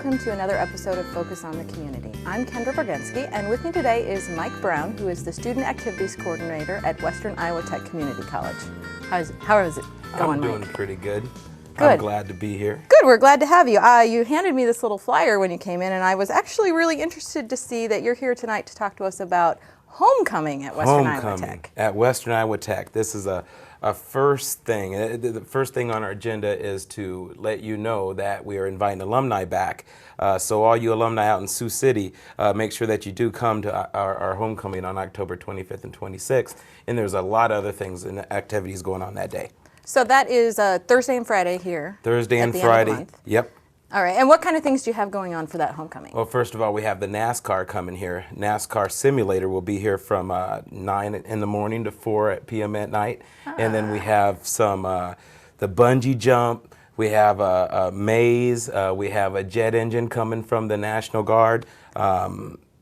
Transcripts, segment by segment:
welcome to another episode of Focus on the Community. I'm Kendra Bergenski, and with me today is Mike Brown, who is the Student Activities Coordinator at Western Iowa Tech Community College. How is it going, Mike? I'm doing pretty good. Good. I'm glad to be here. Good, we're glad to have you. You handed me this little flyer when you came in, and I was actually really interested to see that you're here tonight to talk to us about Homecoming at Western Iowa Tech. At Western Iowa Tech. This is a first thing. The first thing on our agenda is to let you know that we are inviting alumni back. So all you alumni out in Sioux City, make sure that you do come to our homecoming on October 25th and 26th. And there's a lot of other things and activities going on that day. So that is Thursday and Friday here. Thursday and Friday. Yep. All right, and what kind of things do you have going on for that homecoming? Well, first of all, we have the NASCAR coming here. NASCAR simulator will be here from 9 in the morning to 4 p.m. at night. And then we have some, the bungee jump, we have a maze, we have a jet engine coming from the National Guard.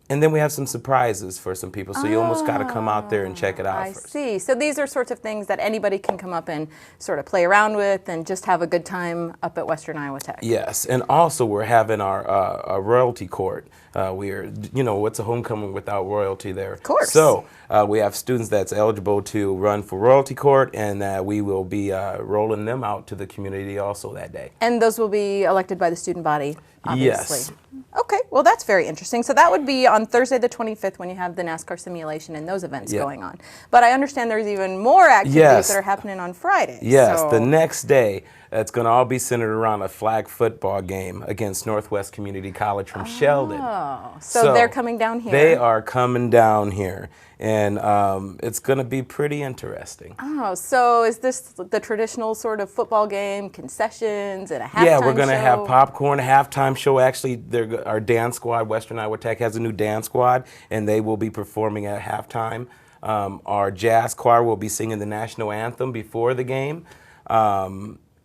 And then we have some surprises for some people, so you almost got to come out there and check it out first. I see. So these are sorts of things that anybody can come up and sort of play around with and just have a good time up at Western Iowa Tech. Yes, and also we're having our royalty court. What's a homecoming without royalty there? Of course. So we have students that's eligible to run for royalty court, and we will be rolling them out to the community also that day. And those will be elected by the student body, obviously. Yes. Okay, well that's very interesting. So that would be on Thursday the 25th when you have the NASCAR simulation and those events going on. But I understand there's even more activities that are happening on Friday. Yes, the next day it's going to all be centered around a flag football game against Northwest Community College from Sheldon. Oh, so they're coming down here. They are coming down here, and it's going to be pretty interesting. Oh, so is this the traditional sort of football game, concessions, and a halftime show? Yeah, we're going to have popcorn, a halftime show. Actually, our dance squad, Western Iowa Tech, has a new dance squad, and they will be performing at halftime. Our jazz choir will be singing the national anthem before the game.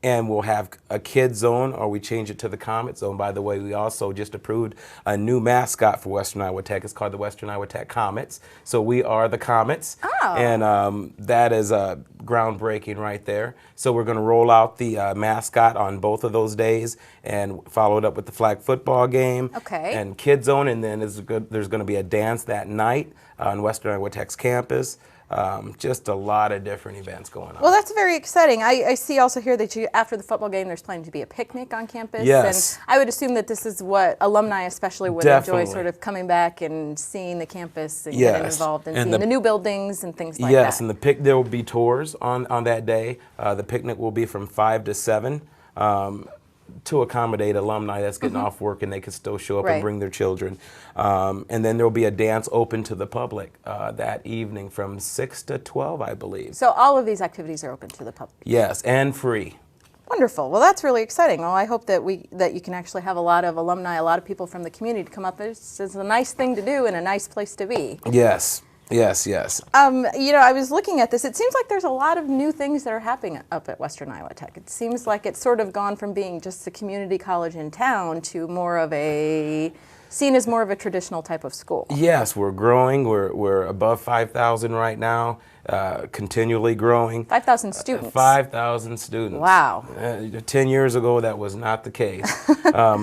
And we'll have a kid zone, or we change it to the Comet zone. By the way, we also just approved a new mascot for Western Iowa Tech. It's called the Western Iowa Tech Comets. So we are the Comets. Oh. And that is groundbreaking right there. So we're going to roll out the mascot on both of those days and follow it up with the flag football game and kid zone. And then there's going to be a dance that night on Western Iowa Tech's campus. Just a lot of different events going on. Well, that's very exciting. I see also here that after the football game, there's planning to be a picnic on campus. Yes. And I would assume that this is what alumni especially would enjoy, sort of coming back and seeing the campus and getting involved and seeing the new buildings and things like that. Yes, and there will be tours on that day. The picnic will be from 5 to 7. To accommodate alumni that's getting off work, and they can still show up and bring their children. And then there will be a dance open to the public that evening from 6 to 12, I believe. So all of these activities are open to the public? Yes, and free. Wonderful. Well, that's really exciting. Well, I hope that you can actually have a lot of alumni, a lot of people from the community to come up. It's a nice thing to do and a nice place to be. Yes. Yes, yes. I was looking at this. It seems like there's a lot of new things that are happening up at Western Iowa Tech. It seems like it's sort of gone from being just a community college in town to seen as more of a traditional type of school. Yes, we're growing. We're above 5,000 right now, continually growing. 5,000 students. 5,000 students. Wow. 10 years ago, that was not the case.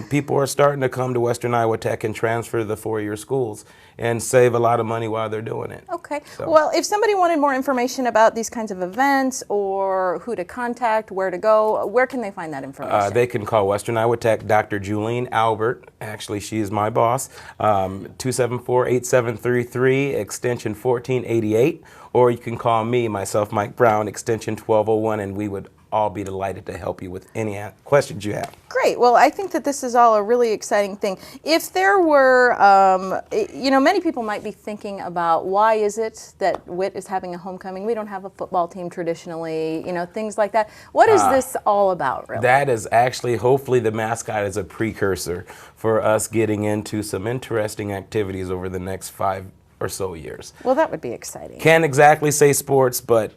People are starting to come to Western Iowa Tech and transfer to the four-year schools and save a lot of money while they're doing it. Okay. So. Well, if somebody wanted more information about these kinds of events or who to contact, where to go, where can they find that information? They can call Western Iowa Tech Dr. Julene Albert. Actually, she is my boss. 274-8733, extension 1488. Or you can call me, myself, Mike Brown, extension 1201, and we would all be delighted to help you with any questions you have. Great. Well, I think that this is all a really exciting thing. If there were, many people might be thinking about why is it that WIT is having a homecoming? We don't have a football team traditionally, things like that. What is this all about, really? That is actually, hopefully the mascot is a precursor for us getting into some interesting activities over the next 5 or so years. Well, that would be exciting. Can't exactly say sports, but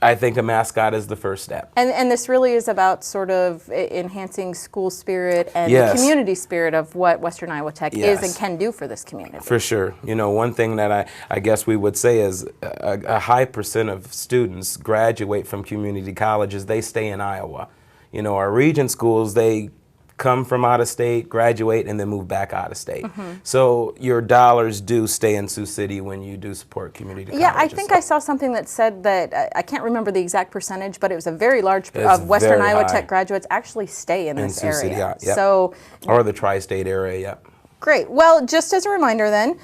I think a mascot is the first step. And this really is about sort of enhancing school spirit and the community spirit of what Western Iowa Tech is and can do for this community. For sure. One thing that I guess we would say is a high percent of students graduate from community colleges, they stay in Iowa. Our region schools, they come from out of state, graduate, and then move back out of state. So your dollars do stay in Sioux City when you do support community colleges. Yeah, I think I saw something that said that, I can't remember the exact percentage, but it was a very large of Western very Iowa high. Tech graduates actually stay in this Sioux area. City, yeah. So, or the tri-state area, yep. great. Well, just as a reminder then,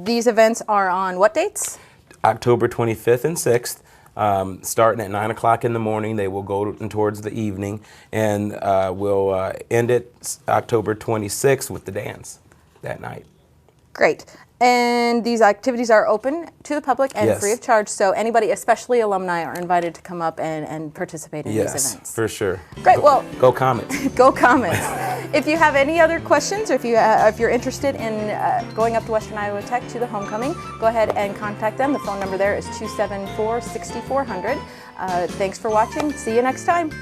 these events are on what dates? October 25th and 6th. Starting at 9 o'clock in the morning. They will go towards the evening, and we'll end it October 26th with the dance that night. Great. And these activities are open to the public and Yes. free of charge, so anybody, especially alumni, are invited to come up and participate in these Yes, events. for sure. Great. Well, Go Comets. go Comets. If you have any other questions, or if you're interested in going up to Western Iowa Tech to the homecoming, go ahead and contact them. The phone number there is 274-6400. Thanks for watching. See you next time.